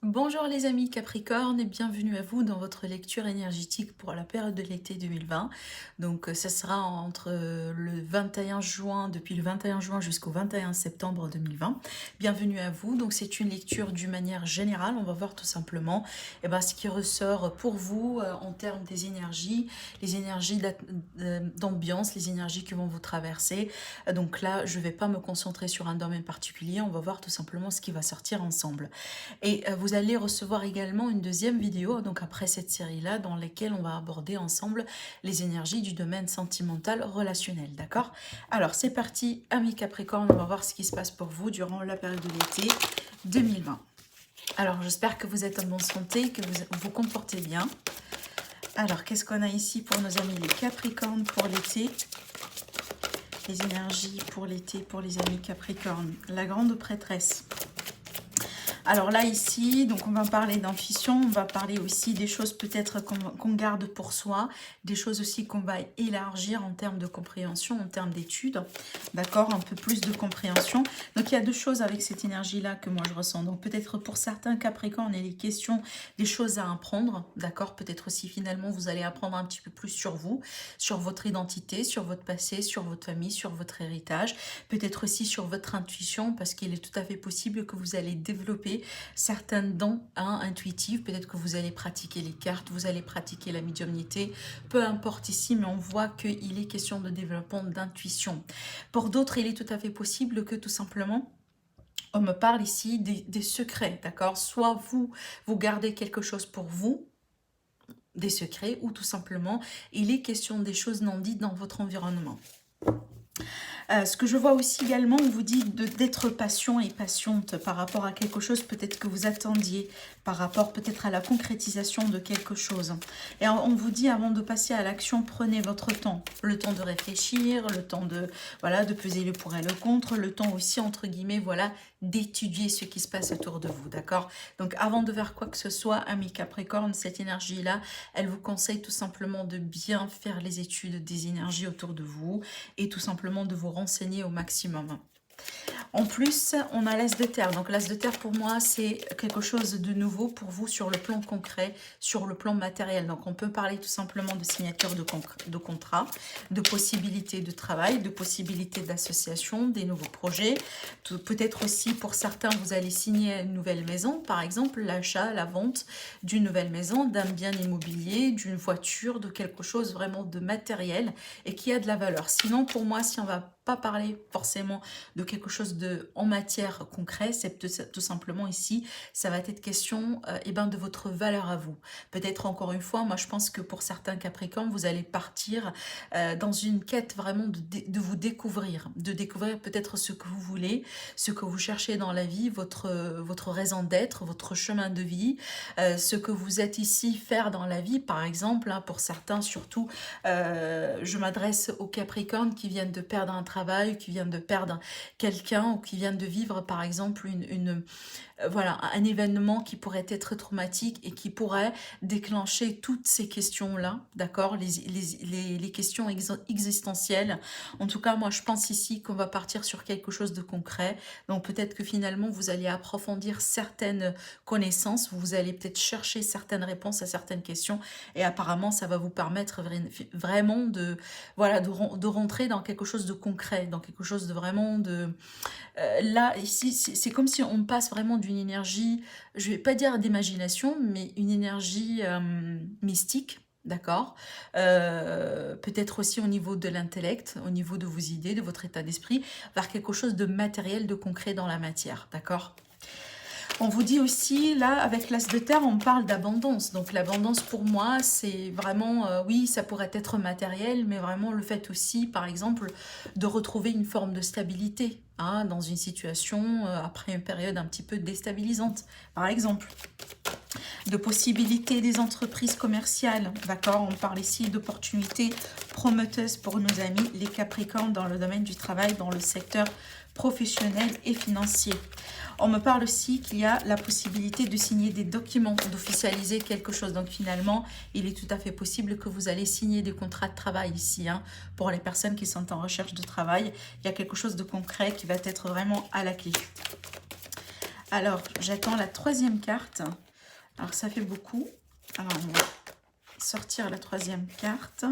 Bonjour les amis Capricorne et bienvenue à vous dans votre lecture énergétique pour la période de l'été 2020. Donc ça sera entre le 21 juin, depuis le 21 juin jusqu'au 21 septembre 2020. Bienvenue à vous. Donc c'est une lecture d'une manière générale. On va voir tout simplement ce qui ressort pour vous en termes des énergies, les énergies d'ambiance, les énergies qui vont vous traverser. Donc là, je ne vais pas me concentrer sur un domaine particulier. On va voir tout simplement ce qui va sortir ensemble. Et vous allez recevoir également une deuxième vidéo, donc après cette série-là, dans laquelle on va aborder ensemble les énergies du domaine sentimental relationnel, d'accord? Alors c'est parti, amis Capricorne, on va voir ce qui se passe pour vous durant la période de l'été 2020. Alors j'espère que vous êtes en bonne santé, que vous vous comportez bien. Alors qu'est-ce qu'on a ici pour nos amis les Capricornes pour l'été? Les énergies pour l'été pour les amis Capricornes. La grande prêtresse. Alors là, ici, donc on va parler d'intuition, on va parler aussi des choses peut-être qu'on garde pour soi, des choses aussi qu'on va élargir en termes de compréhension, en termes d'études, d'accord, un peu plus de compréhension. Donc il y a deux choses avec cette énergie-là que moi je ressens. Donc peut-être pour certains Capricornes, il y a des questions, des choses à apprendre, d'accord, peut-être aussi finalement vous allez apprendre un petit peu plus sur vous, sur votre identité, sur votre passé, sur votre famille, sur votre héritage, peut-être aussi sur votre intuition, parce qu'il est tout à fait possible que vous allez développer certains dons intuitifs, peut-être que vous allez pratiquer les cartes, vous allez pratiquer la médiumnité, peu importe ici, mais on voit qu'il est question de développement d'intuition. Pour d'autres, il est tout à fait possible que tout simplement, on me parle ici des secrets, d'accord? Soit vous gardez quelque chose pour vous, des secrets, ou tout simplement, il est question des choses non dites dans votre environnement. Ce que je vois aussi également, on vous dit d'être patient et patiente par rapport à quelque chose peut-être que vous attendiez, par rapport peut-être à la concrétisation de quelque chose. Et on vous dit avant de passer à l'action, prenez votre temps. Le temps de réfléchir, le temps de, voilà, de peser le pour et le contre, le temps aussi, entre guillemets, voilà, d'étudier ce qui se passe autour de vous, d'accord? Donc avant de faire quoi que ce soit, amis Capricorne, cette énergie-là, elle vous conseille tout simplement de bien faire les études des énergies autour de vous et tout simplement de vous renseigner au maximum. En plus, on a l'as de terre. Donc l'as de terre, pour moi, c'est quelque chose de nouveau pour vous sur le plan concret, sur le plan matériel. Donc on peut parler tout simplement de signature de contrat, de possibilités de travail, de possibilités d'association, des nouveaux projets. Peut-être aussi, pour certains, vous allez signer une nouvelle maison, par exemple, l'achat, la vente d'une nouvelle maison, d'un bien immobilier, d'une voiture, de quelque chose vraiment de matériel et qui a de la valeur. Sinon, pour moi, si on va pas parler forcément de quelque chose de en matière concrète, c'est tout simplement ici, ça va être question de votre valeur à vous. Peut-être encore une fois, moi je pense que pour certains Capricornes, vous allez partir dans une quête vraiment de vous découvrir, de découvrir peut-être ce que vous voulez, ce que vous cherchez dans la vie, votre raison d'être, votre chemin de vie, ce que vous êtes ici faire dans la vie, par exemple, hein, pour certains surtout, je m'adresse aux Capricornes qui viennent de perdre un travail, qui viennent de perdre quelqu'un ou qui viennent de vivre par exemple voilà, un événement qui pourrait être traumatique et qui pourrait déclencher toutes ces questions-là, d'accord, les questions existentielles. En tout cas, moi, je pense ici qu'on va partir sur quelque chose de concret. Donc, peut-être que finalement, vous allez approfondir certaines connaissances, vous allez peut-être chercher certaines réponses à certaines questions et apparemment, ça va vous permettre vraiment de, voilà, de rentrer dans quelque chose de concret, dans quelque chose de vraiment de... là, ici, c'est comme si on passe vraiment d'une énergie, je vais pas dire d'imagination, mais une énergie mystique, d'accord, peut-être aussi au niveau de l'intellect, au niveau de vos idées, de votre état d'esprit, vers quelque chose de matériel, de concret dans la matière, d'accord. On vous dit aussi, là, avec l'as de terre, on parle d'abondance. Donc l'abondance, pour moi, c'est vraiment, oui, ça pourrait être matériel, mais vraiment le fait aussi, par exemple, de retrouver une forme de stabilité hein, dans une situation après une période un petit peu déstabilisante, par exemple. De possibilités des entreprises commerciales, d'accord? On parle ici d'opportunités prometteuses pour nos amis, les Capricornes, dans le domaine du travail, dans le secteur professionnel et financier. On me parle aussi qu'il y a la possibilité de signer des documents, d'officialiser quelque chose. Donc finalement, il est tout à fait possible que vous allez signer des contrats de travail ici. Hein, pour les personnes qui sont en recherche de travail, il y a quelque chose de concret qui va être vraiment à la clé. Alors, j'attends la troisième carte. Alors, ça fait beaucoup. Alors, on va sortir la troisième carte.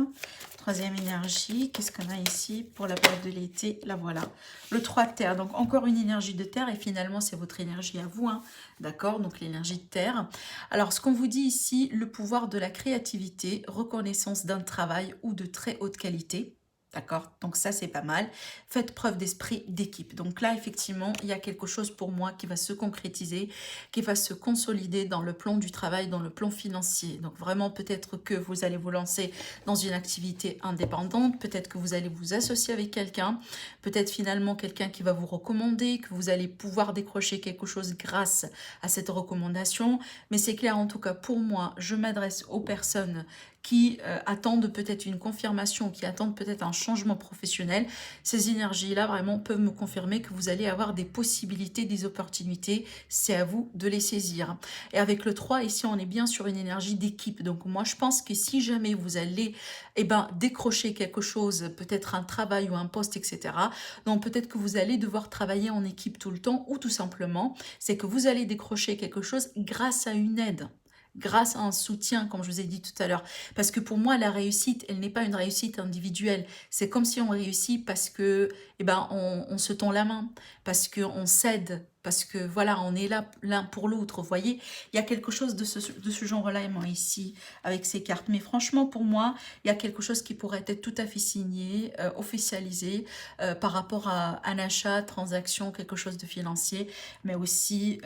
Troisième énergie. Qu'est-ce qu'on a ici pour la période de l'été? Là, voilà. Le 3 de terre. Donc, encore une énergie de terre. Et finalement, c'est votre énergie à vous. Hein. D'accord? Donc, l'énergie de terre. Alors, ce qu'on vous dit ici, le pouvoir de la créativité, reconnaissance d'un travail ou de très haute qualité. D'accord? Donc ça, c'est pas mal. Faites preuve d'esprit d'équipe. Donc là, effectivement, il y a quelque chose pour moi qui va se concrétiser, qui va se consolider dans le plan du travail, dans le plan financier. Donc vraiment, peut-être que vous allez vous lancer dans une activité indépendante, peut-être que vous allez vous associer avec quelqu'un, peut-être finalement quelqu'un qui va vous recommander, que vous allez pouvoir décrocher quelque chose grâce à cette recommandation. Mais c'est clair, en tout cas, pour moi, je m'adresse aux personnes qui attendent peut-être une confirmation, qui attendent peut-être un changement professionnel. Ces énergies-là vraiment peuvent me confirmer que vous allez avoir des possibilités, des opportunités. C'est à vous de les saisir. Et avec le 3, ici, on est bien sur une énergie d'équipe. Donc moi, je pense que si jamais vous allez décrocher quelque chose, peut-être un travail ou un poste, etc., donc peut-être que vous allez devoir travailler en équipe tout le temps, ou tout simplement, c'est que vous allez décrocher quelque chose grâce à une aide, grâce à un soutien, comme je vous ai dit tout à l'heure. Parce que pour moi, la réussite, elle n'est pas une réussite individuelle. C'est comme si on réussit parce que, on se tend la main, parce qu'on s'aide, parce que voilà, on est là l'un pour l'autre. Vous voyez, il y a quelque chose de ce genre-là, moi, ici, avec ces cartes. Mais franchement, pour moi, il y a quelque chose qui pourrait être tout à fait signé, officialisé, par rapport à un achat, transaction, quelque chose de financier, mais aussi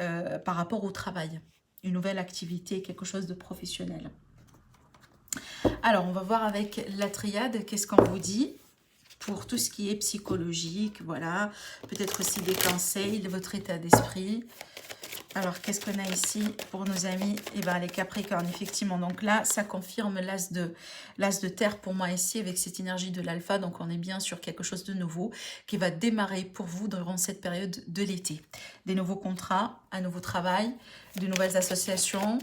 par rapport au travail. Une nouvelle activité, quelque chose de professionnel. Alors, on va voir avec la triade, qu'est-ce qu'on vous dit pour tout ce qui est psychologique, voilà. Peut-être aussi des conseils de votre état d'esprit. Alors, qu'est-ce qu'on a ici pour nos amis? Eh bien, les Capricornes, effectivement. Donc là, ça confirme l'as de terre pour moi ici, avec cette énergie de l'alpha. Donc, on est bien sur quelque chose de nouveau qui va démarrer pour vous durant cette période de l'été. Des nouveaux contrats, un nouveau travail, de nouvelles associations,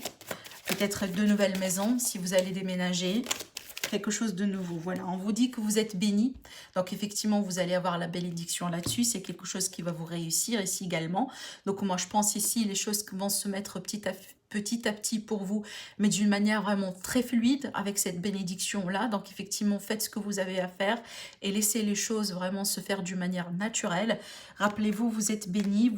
peut-être de nouvelles maisons si vous allez déménager. Quelque chose de nouveau. Voilà, on vous dit que vous êtes béni. Donc, effectivement, vous allez avoir la bénédiction là-dessus. C'est quelque chose qui va vous réussir ici également. Donc, moi, je pense ici, les choses vont se mettre petit à petit pour vous, mais d'une manière vraiment très fluide avec cette bénédiction-là. Donc, effectivement, faites ce que vous avez à faire et laissez les choses vraiment se faire d'une manière naturelle. Rappelez-vous, vous êtes béni,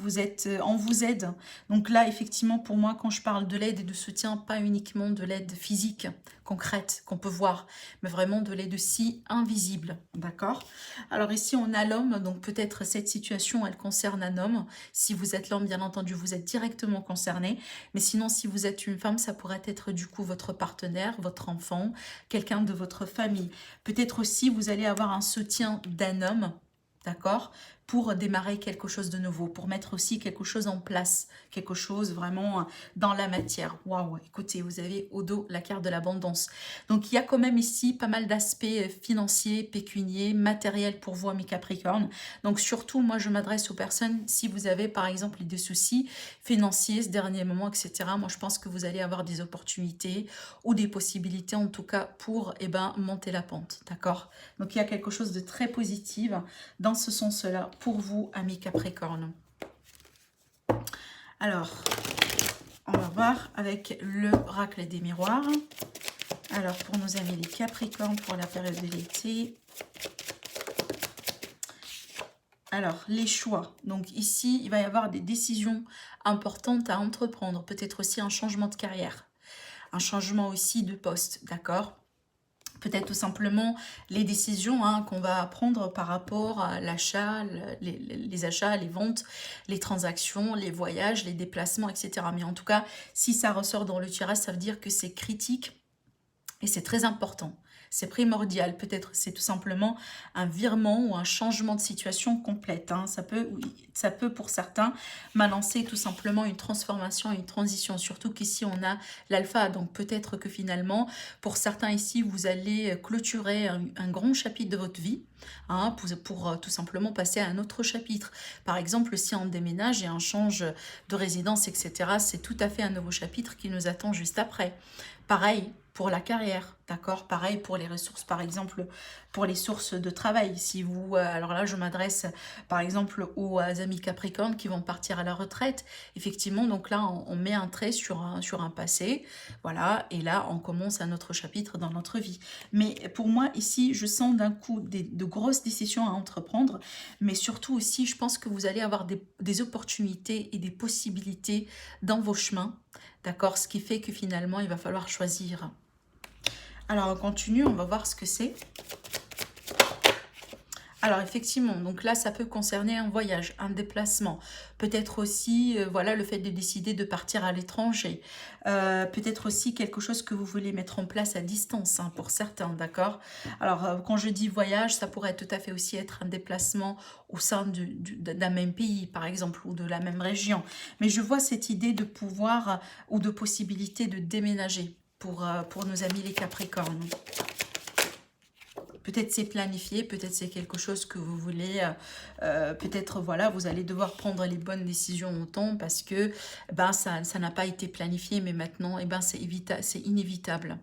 on vous aide. Donc là, effectivement, pour moi, quand je parle de l'aide et de soutien, pas uniquement de l'aide physique, concrète, qu'on peut voir, mais vraiment de l'aide si invisible, d'accord? Alors ici, on a l'homme, donc peut-être cette situation, elle concerne un homme. Si vous êtes l'homme, bien entendu, vous êtes directement concerné, mais sinon, si vous êtes une femme, ça pourrait être du coup votre partenaire, votre enfant, quelqu'un de votre famille. Peut-être aussi, vous allez avoir un soutien d'un homme, d'accord, pour démarrer quelque chose de nouveau, pour mettre aussi quelque chose en place, quelque chose vraiment dans la matière. Waouh, écoutez, vous avez au dos la carte de l'abondance. Donc, il y a quand même ici pas mal d'aspects financiers, pécuniers, matériels pour vous, amis Capricorne. Donc, surtout, moi, je m'adresse aux personnes, si vous avez, par exemple, des soucis financiers, ce dernier moment, etc., moi, je pense que vous allez avoir des opportunités ou des possibilités, en tout cas, pour, monter la pente, d'accord? Donc, il y a quelque chose de très positif dans ce sens-là pour vous, amis Capricorne. Alors, on va voir avec le l'oracle des miroirs. Alors, pour nos amis les Capricornes, pour la période de l'été. Alors, les choix. Donc ici, il va y avoir des décisions importantes à entreprendre. Peut-être aussi un changement de carrière. Un changement aussi de poste, d'accord ? Peut-être tout simplement les décisions qu'on va prendre par rapport à l'achat, les achats, les ventes, les transactions, les voyages, les déplacements, etc. Mais en tout cas, si ça ressort dans le tirage, ça veut dire que c'est critique et c'est très important. C'est primordial. Peut-être c'est tout simplement un virement ou un changement de situation complète. Ça peut pour certains m'annoncer tout simplement une transformation, une transition. Surtout qu'ici on a l'alpha. Donc peut-être que finalement, pour certains ici, vous allez clôturer un grand chapitre de votre vie. Pour tout simplement passer à un autre chapitre. Par exemple, si on déménage et on change de résidence, etc., c'est tout à fait un nouveau chapitre qui nous attend juste après. Pareil, pour la carrière, d'accord? Pareil pour les ressources, par exemple, pour les sources de travail. Si vous, alors là, je m'adresse par exemple aux amis Capricorne qui vont partir à la retraite. Effectivement, donc là, on met un trait sur un passé, voilà, et là, on commence un autre chapitre dans notre vie. Mais pour moi, ici, je sens d'un coup de grosses décisions à entreprendre, mais surtout aussi, je pense que vous allez avoir des opportunités et des possibilités dans vos chemins, d'accord? Ce qui fait que finalement, il va falloir choisir. Alors, on continue, on va voir ce que c'est. Alors effectivement, donc là, ça peut concerner un voyage, un déplacement. Peut-être aussi, voilà, le fait de décider de partir à l'étranger. Peut-être aussi quelque chose que vous voulez mettre en place à distance, hein, pour certains, d'accord? Alors, quand je dis voyage, ça pourrait tout à fait aussi être un déplacement au sein d'un même pays, par exemple, ou de la même région. Mais je vois cette idée de pouvoir ou de possibilité de déménager pour nos amis les Capricornes. Peut-être c'est planifié, peut-être c'est quelque chose que vous voulez, peut-être voilà, vous allez devoir prendre les bonnes décisions au temps parce que ben, ça n'a pas été planifié, mais maintenant eh ben, c'est inévitable.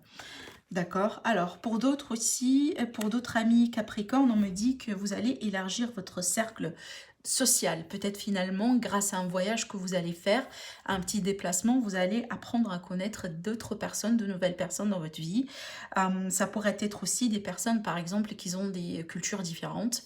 D'accord. Alors, pour d'autres aussi, pour d'autres amis Capricorne, on me dit que vous allez élargir votre cercle social. Peut-être finalement, grâce à un voyage que vous allez faire, un petit déplacement, vous allez apprendre à connaître d'autres personnes, de nouvelles personnes dans votre vie. Ça pourrait être aussi des personnes, par exemple, qui ont des cultures différentes.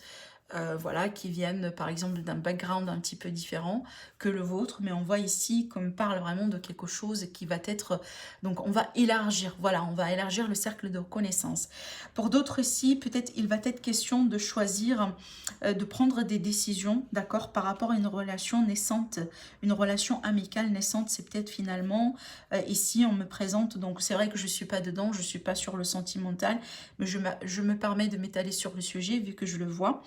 Voilà, qui viennent par exemple d'un background un petit peu différent que le vôtre, mais on voit ici qu'on parle vraiment de quelque chose qui va être, donc on va élargir, voilà, on va élargir le cercle de connaissances. Pour d'autres ici, peut-être il va être question de choisir, de prendre des décisions, d'accord, par rapport à une relation naissante, une relation amicale naissante, c'est peut-être finalement, ici on me présente, donc c'est vrai que je ne suis pas dedans, je ne suis pas sur le sentimental, mais je me permets de m'étaler sur le sujet vu que je le vois.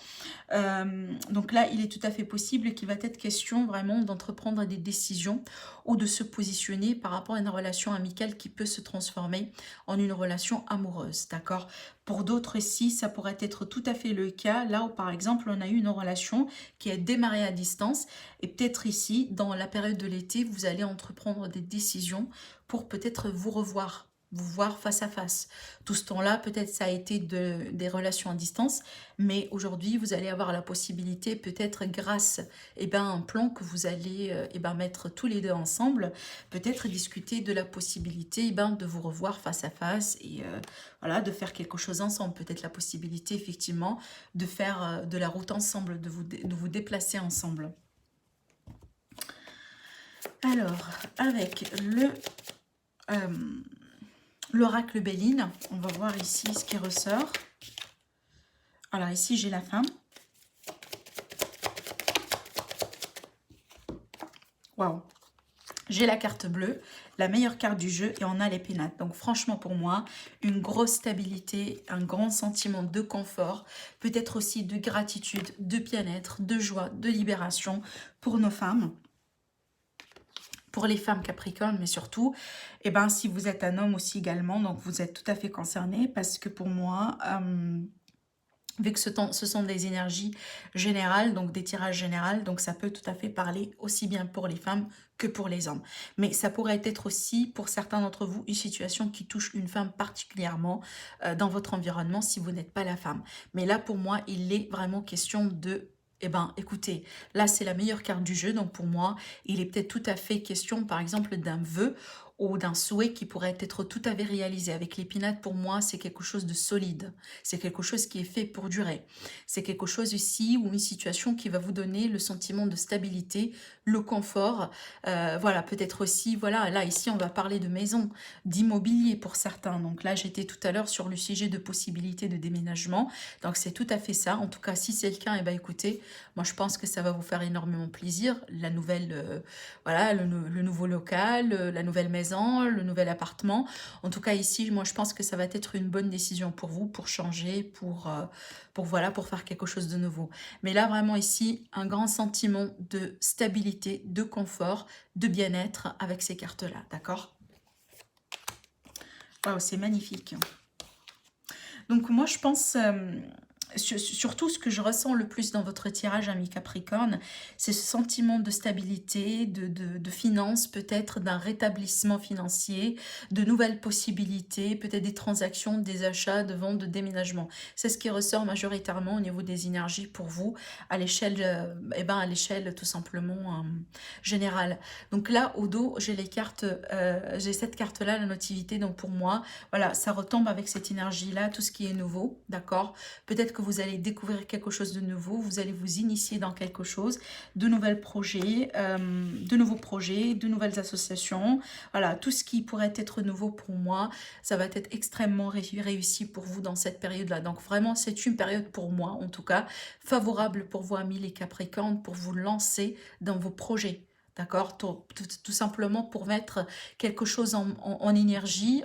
Donc là, il est tout à fait possible qu'il va être question vraiment d'entreprendre des décisions ou de se positionner par rapport à une relation amicale qui peut se transformer en une relation amoureuse, d'accord? Pour d'autres ici, ça pourrait être tout à fait le cas, là où par exemple on a eu une relation qui a démarré à distance et peut-être ici, dans la période de l'été, vous allez entreprendre des décisions pour peut-être vous voir face à face. Tout ce temps-là, peut-être ça a été des relations à distance, mais aujourd'hui, vous allez avoir la possibilité, peut-être grâce à un plan que vous allez mettre tous les deux ensemble, peut-être discuter de la possibilité de vous revoir face à face et voilà, de faire quelque chose ensemble. Peut-être la possibilité, effectivement, de faire de la route ensemble, de vous déplacer ensemble. Alors, avec l'oracle Béline, on va voir ici ce qui ressort. Alors ici, j'ai la femme. Waouh! J'ai la carte bleue, la meilleure carte du jeu, et on a les pénates. Donc franchement pour moi, une grosse stabilité, un grand sentiment de confort, peut-être aussi de gratitude, de bien-être, de joie, de libération pour nos femmes. Pour les femmes Capricorne, mais surtout, si vous êtes un homme aussi également, donc vous êtes tout à fait concerné parce que pour moi... vu que ce sont des énergies générales, donc des tirages généraux, donc ça peut tout à fait parler aussi bien pour les femmes que pour les hommes. Mais ça pourrait être aussi, pour certains d'entre vous, une situation qui touche une femme particulièrement dans votre environnement si vous n'êtes pas la femme. Mais là, pour moi, il est vraiment question de... écoutez, là, c'est la meilleure carte du jeu. Donc, pour moi, il est peut-être tout à fait question, par exemple, d'un vœu ou d'un souhait qui pourrait être tout à fait réalisé. Avec l'épinate, pour moi, c'est quelque chose de solide. C'est quelque chose qui est fait pour durer. C'est quelque chose ici ou une situation qui va vous donner le sentiment de stabilité, le confort. Voilà, peut-être aussi, voilà, là, ici, on va parler de maison, d'immobilier pour certains. Donc là, j'étais tout à l'heure sur le sujet de possibilité de déménagement. Donc, c'est tout à fait ça. En tout cas, si c'est le cas, écoutez, moi, je pense que ça va vous faire énormément plaisir. La nouvelle, voilà, le nouveau local, la nouvelle maison, le nouvel appartement. En tout cas, ici, moi, je pense que ça va être une bonne décision pour vous, pour changer, voilà, pour faire quelque chose de nouveau. Mais là, vraiment ici, un grand sentiment de stabilité, de confort, de bien-être avec ces cartes-là, d'accord? Waouh, c'est magnifique. Donc, moi, je pense... surtout ce que je ressens le plus dans votre tirage, ami Capricorne, c'est ce sentiment de stabilité, de finances, peut-être d'un rétablissement financier, de nouvelles possibilités, peut-être des transactions, des achats, de ventes, de déménagement. C'est ce qui ressort majoritairement au niveau des énergies pour vous, à l'échelle, à l'échelle tout simplement générale. Donc là, au dos, j'ai les cartes, j'ai cette carte-là, la notivité, donc pour moi, voilà, ça retombe avec cette énergie-là, tout ce qui est nouveau, d'accord? Peut-être que vous allez découvrir quelque chose de nouveau, vous allez vous initier dans quelque chose, de nouveaux projets, de nouvelles associations, voilà, tout ce qui pourrait être nouveau pour moi, ça va être extrêmement réussi pour vous dans cette période-là. Donc vraiment, c'est une période pour moi, en tout cas, favorable pour vous, amis les Capricornes, pour vous lancer dans vos projets. D'accord, tout simplement pour mettre quelque chose en énergie,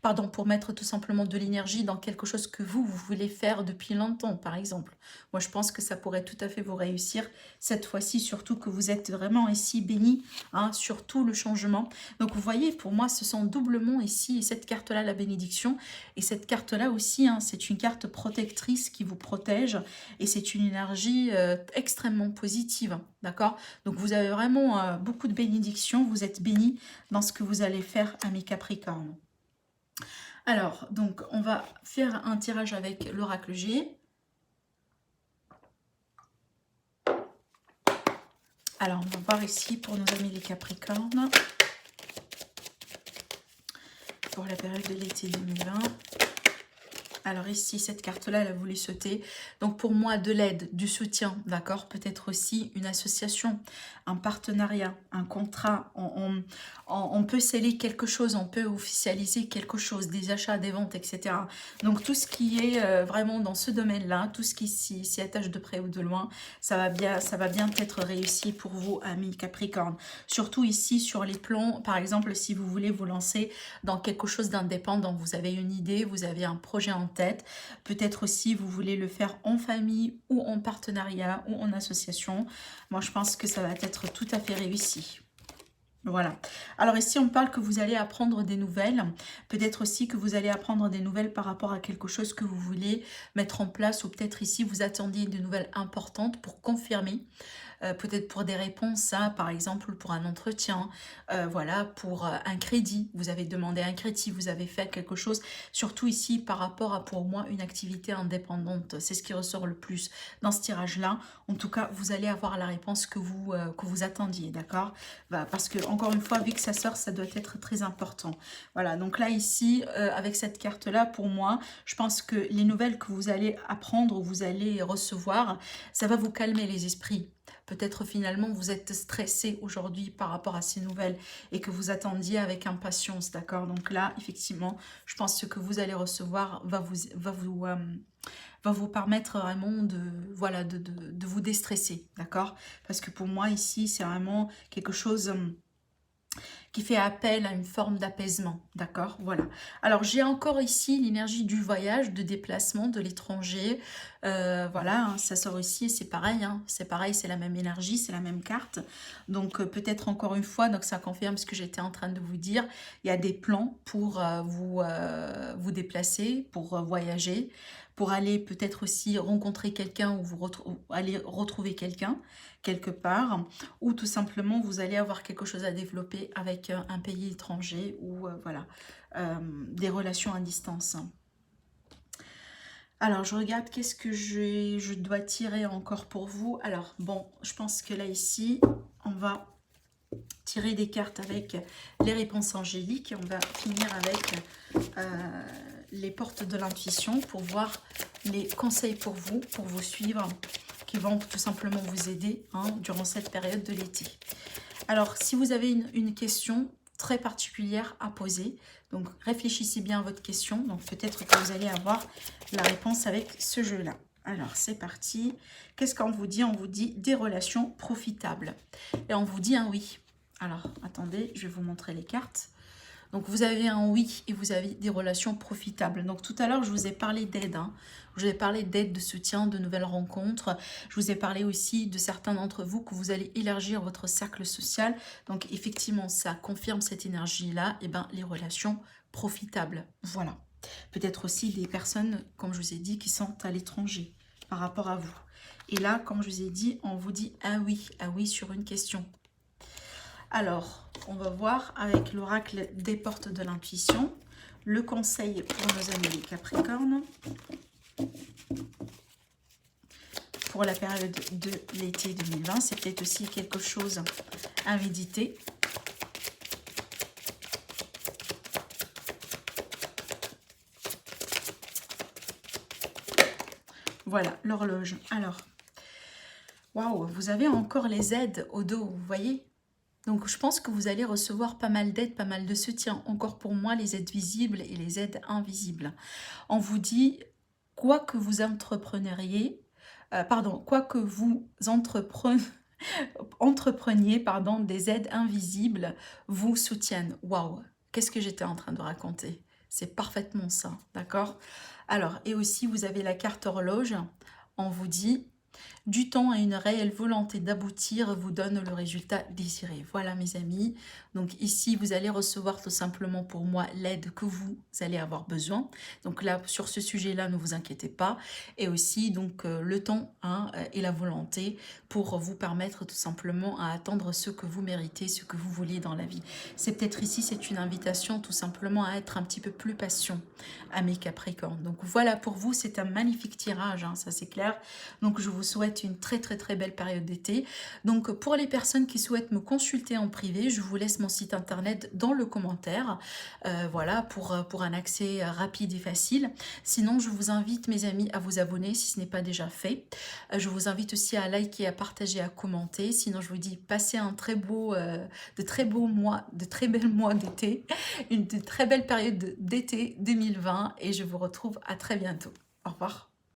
pardon, pour mettre tout simplement de l'énergie dans quelque chose que vous voulez faire depuis longtemps, par exemple. Moi, je pense que ça pourrait tout à fait vous réussir cette fois-ci, surtout que vous êtes vraiment ici béni, hein, sur tout le changement. Donc, vous voyez, pour moi, ce sont doublement ici, et cette carte-là, la bénédiction, et cette carte-là aussi, hein, c'est une carte protectrice qui vous protège, et c'est une énergie extrêmement positive, d'accord? Donc, vous avez vraiment beaucoup de bénédictions, vous êtes bénis dans ce que vous allez faire, amis Capricorne. Alors, donc, on va faire un tirage avec l'oracle G. Alors, on va voir ici pour nos amis les Capricornes. Pour la période de l'été 2020. Alors ici, cette carte-là, elle a voulu sauter. Donc pour moi, de l'aide, du soutien, d'accord? Peut-être aussi une association, un partenariat, un contrat. On peut sceller quelque chose, on peut officialiser quelque chose, des achats, des ventes, etc. Donc tout ce qui est vraiment dans ce domaine-là, tout ce qui s'y attache de près ou de loin, ça va bien être réussi pour vous, amis Capricorne. Surtout ici, sur les plans, par exemple, si vous voulez vous lancer dans quelque chose d'indépendant, vous avez une idée, vous avez un projet en tête, peut-être aussi vous voulez le faire en famille ou en partenariat ou en association. Moi, je pense que ça va être tout à fait réussi. Voilà. Alors ici, on parle que vous allez apprendre des nouvelles. Peut-être aussi que vous allez apprendre des nouvelles par rapport à quelque chose que vous voulez mettre en place, ou peut-être ici, vous attendiez de nouvelles importantes pour confirmer. Peut-être pour des réponses à, par exemple, pour un entretien, voilà, pour un crédit. Vous avez demandé un crédit, vous avez fait quelque chose, surtout ici par rapport à, pour moi, une activité indépendante. C'est ce qui ressort le plus dans ce tirage-là. En tout cas, vous allez avoir la réponse que vous attendiez, d'accord? Parce que, encore une fois, vu que ça sort, ça doit être très important. Voilà, donc là, ici, avec cette carte-là, pour moi, je pense que les nouvelles que vous allez apprendre ou vous allez recevoir, ça va vous calmer les esprits. Peut-être finalement vous êtes stressé aujourd'hui par rapport à ces nouvelles et que vous attendiez avec impatience, d'accord? Donc là, effectivement, je pense que ce que vous allez recevoir va vous permettre vraiment de, voilà, de vous déstresser, d'accord? Parce que pour moi ici, c'est vraiment quelque chose qui fait appel à une forme d'apaisement, d'accord? Voilà. Alors, j'ai encore ici l'énergie du voyage, de déplacement, de l'étranger. Voilà, hein, ça sort ici et c'est pareil, hein, c'est la même énergie, c'est la même carte. Donc, peut-être encore une fois, donc ça confirme ce que j'étais en train de vous dire. Il y a des plans pour vous déplacer, pour voyager, pour aller peut-être aussi rencontrer quelqu'un ou aller retrouver quelqu'un quelque part, ou tout simplement vous allez avoir quelque chose à développer avec un pays étranger ou voilà, des relations à distance. Alors je regarde qu'est-ce que je dois tirer encore pour vous. Alors bon, je pense que là ici, on va tirer des cartes avec les réponses angéliques et on va finir avec les portes de l'intuition pour voir les conseils pour vous suivre, qui vont tout simplement vous aider durant cette période de l'été. Alors, si vous avez une question très particulière à poser, donc réfléchissez bien à votre question. Donc, peut-être que vous allez avoir la réponse avec ce jeu-là. Alors, c'est parti. Qu'est-ce qu'on vous dit? On vous dit des relations profitables. Et on vous dit un oui. Alors, attendez, je vais vous montrer les cartes. Donc, vous avez un oui et vous avez des relations profitables. Donc, tout à l'heure, je vous ai parlé d'aide. Je vous ai parlé d'aide, de soutien, de nouvelles rencontres. Je vous ai parlé aussi de certains d'entre vous que vous allez élargir votre cercle social. Donc, effectivement, ça confirme cette énergie-là. Et bien, les relations profitables. Voilà. Peut-être aussi des personnes, comme je vous ai dit, qui sont à l'étranger par rapport à vous. Et là, comme je vous ai dit, on vous dit ah oui sur une question. Alors, on va voir avec l'oracle des portes de l'intuition, le conseil pour nos amis les Capricornes, pour la période de l'été 2020. C'est peut-être aussi quelque chose à méditer. Voilà, l'horloge. Alors, waouh, vous avez encore les aides au dos, vous voyez? Donc, je pense que vous allez recevoir pas mal d'aides, pas mal de soutien. Encore pour moi, les aides visibles et les aides invisibles. On vous dit, quoi que vous entrepreniez, quoi que vous entrepreniez, des aides invisibles vous soutiennent. Waouh, qu'est-ce que j'étais en train de raconter? C'est parfaitement ça, d'accord? Alors, et aussi, vous avez la carte horloge. On vous dit, du temps et une réelle volonté d'aboutir vous donne le résultat désiré. Voilà mes amis, donc ici vous allez recevoir tout simplement pour moi l'aide que vous allez avoir besoin. Donc là sur ce sujet là ne vous inquiétez pas, et aussi donc le temps et la volonté pour vous permettre tout simplement à atteindre ce que vous méritez, ce que vous vouliez dans la vie. C'est peut-être ici, c'est une invitation tout simplement à être un petit peu plus patient à mes Capricornes. Donc voilà pour vous, c'est un magnifique tirage, ça c'est clair. Donc je vous souhaite une très belle période d'été. Donc pour les personnes qui souhaitent me consulter en privé, je vous laisse mon site internet dans le commentaire, voilà, pour un accès rapide et facile. Sinon je vous invite mes amis à vous abonner si ce n'est pas déjà fait. Je vous invite aussi à liker, à partager, à commenter. Sinon je vous dis passez un de très belles mois d'été, une très belle période d'été 2020, et je vous retrouve à très bientôt. Au revoir.